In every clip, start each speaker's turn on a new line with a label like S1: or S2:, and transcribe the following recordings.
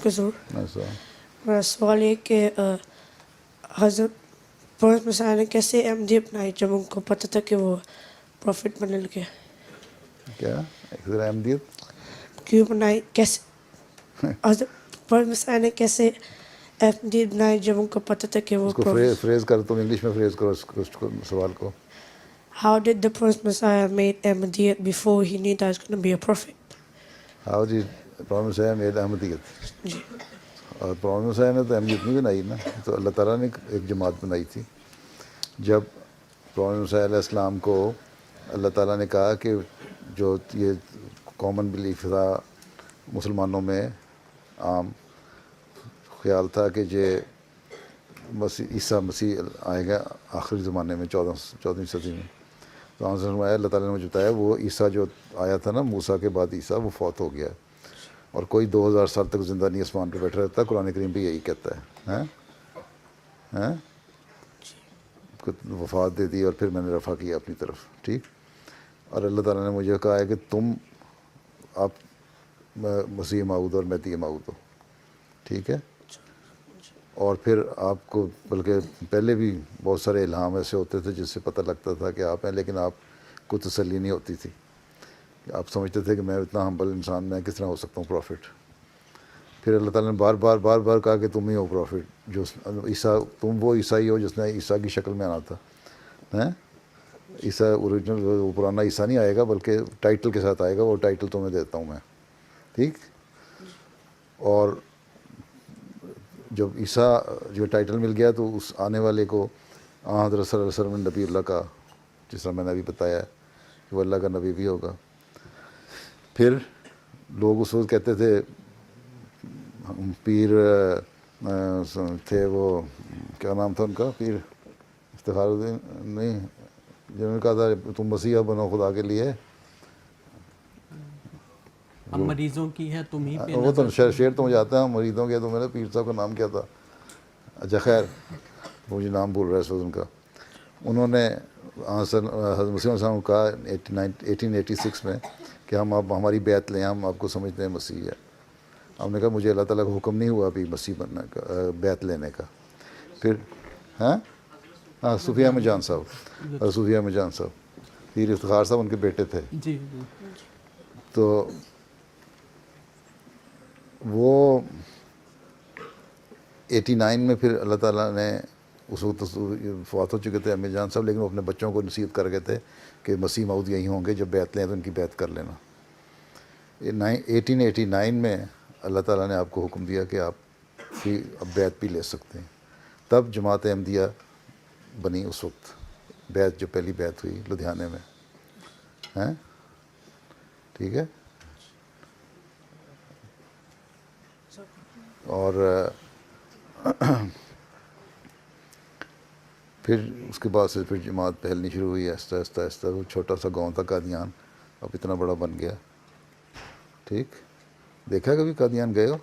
S1: کو ضرور.
S2: ایسا
S1: میرا سوال یہ کہ حضرت پروفیٹ مسیح نے کیسے احمدیت اپنائی جب ان کو پتہ تھا کہ وہ پروفٹ بننے لگے؟
S2: کیا ایک ذرا احمدیت
S1: کیوں بنائی؟ کیسے حضرت پروفیٹ مسیح نے کیسے احمدیت بنائی جب ان کو پتہ تھا کہ وہ
S2: اس کو فریز کر تم انگلش میں فریز کرو اس سوال کو.
S1: How did the Prophet Messiah made Ahmadiyya before he knew that he was going to be a prophet?
S2: How جی پروفیٹ مسیح میڈ احمدیت.
S1: جی.
S2: اور پروفیٹ مسیح نے تو احمدیت نہیں بنائی نا, تو اللہ تعالیٰ نے ایک جماعت بنائی تھی. جب پروفیٹ مسیح علیہ السلام کو اللہ تعالیٰ نے کہا کہ جو یہ کامن بلیف تھا مسلمانوں میں, عام خیال تھا کہ یہ عیسیٰ مسیح آئے گا آخری زمانے میں 14ویں صدی میں, تو اللہ تعالیٰ نے مجھے بتایا وہ عیسیٰ جو آیا تھا نا موسیٰ کے بعد عیسیٰ, وہ فوت ہو گیا اور کوئی 2000 سال تک زندہ نہیں آسمان پہ بیٹھا رہتا. قرآن کریم بھی یہی کہتا ہے. وفات دے دی اور پھر میں نے رفع کیا اپنی طرف. ٹھیک. اور اللہ تعالیٰ نے مجھے کہا ہے کہ تم آپ مسیح موعود اور مہدی موعود ہو. ٹھیک ہے. اور پھر آپ کو بلکہ پہلے بھی بہت سارے الہام ایسے ہوتے تھے جس سے پتہ لگتا تھا کہ آپ ہیں, لیکن آپ کو تسلی نہیں ہوتی تھی. آپ سمجھتے تھے کہ میں اتنا ہمبل انسان, میں کس طرح ہو سکتا ہوں پروفٹ. پھر اللہ تعالیٰ نے بار بار کہا کہ تم ہی ہو پروفٹ, جو عیسیٰ, تم وہ عیسائی ہو جس نے عیسیٰ کی شکل میں آنا تھا. عیسیٰ اوریجنل وہ پرانا عیسیٰ نہیں آئے گا بلکہ ٹائٹل کے ساتھ آئے گا, وہ ٹائٹل تمہیں دیتا ہوں میں. ٹھیک. اور جب عیسیٰ جو ٹائٹل مل گیا تو اس آنے والے کو حضرت صلی اللہ علیہ وسلم نبی اللہ کا, جس طرح میں نے ابھی بتایا ہے کہ وہ اللہ کا نبی بھی ہوگا. پھر لوگ اس وقت کہتے تھے, پیر تھے وہ, کیا نام تھا ان کا, پیر افتخار الدین نہیں, جنہوں نے کہا تھا تم مسیحا بنو خدا کے لیے,
S3: ہم مریضوں کی ہے تم ہی پہ
S2: وہ تو شعر تو مجھے آتا ہے مریضوں کے, تو میرے پیر صاحب کا نام کیا تھا, اچھا خیر مجھے نام بھول رہا ہے اس وقت ان کا. انہوں نے حضرت مسیح علیہ السلام کو کہا 1886 میں کہ ہم آپ ہماری بیعت لیں, ہم آپ کو سمجھتے ہیں مسیح ہے. ہم نے کہا مجھے اللہ تعالیٰ کا حکم نہیں ہوا ابھی مسیح بننے کا, بیعت لینے کا. پھر ہاں صوفیہ احمد جان صاحب, صوفیہ احمد جان صاحب, پیر افتخار صاحب ان کے بیٹے تھے.
S3: جی.
S2: تو وہ 89 میں پھر اللہ تعالیٰ نے, اس وقت فوت ہو چکے تھے احمد جان صاحب, لیکن وہ اپنے بچوں کو نصیحت کر گئے تھے کہ مسیح موعود یہی ہوں گے, جب بیعت لیں تو ان کی بیعت کر لینا. 1889 میں اللہ تعالیٰ نے آپ کو حکم دیا کہ آپ بھی اب بیعت بھی لے سکتے ہیں. تب جماعت احمدیہ بنی. اس وقت بیعت, جو پہلی بیعت ہوئی لدھیانے میں. ہیں ٹھیک ہے. اور پھر اس کے بعد سے پھر جماعت پھیلنی شروع ہوئی آہستہ آہستہ. وہ چھوٹا سا گاؤں تھا قادیان, اب اتنا بڑا بن گیا. ٹھیک. دیکھا کبھی قادیان گئے ہو؟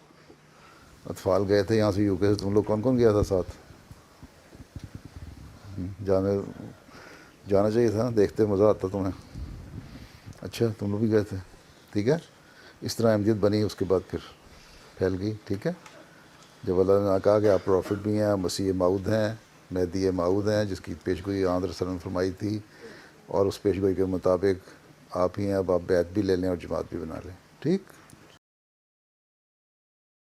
S2: اطفال گئے تھے یہاں سے یو کے سے. تم لوگ کون کون گیا تھا ساتھ؟ جانا چاہیے تھا, دیکھتے مزہ آتا تمہیں. اچھا تم لوگ بھی گئے تھے. ٹھیک ہے. اس طرح احمدیت بنی, اس کے بعد پھر پھیل گئی. ٹھیک ہے. جب اللہ نے کہا کہ آپ پروفٹ بھی ہیں, مسیح موعود ہیں, مہدی موعود ہیں, جس کی پیشگوئی حضرت صلی اللہ علیہ وسلم نے فرمائی تھی, اور اس پیشگوئی کے مطابق آپ ہی ہیں, اب آپ بیعت بھی لے لیں اور جماعت بھی بنا لیں. ٹھیک.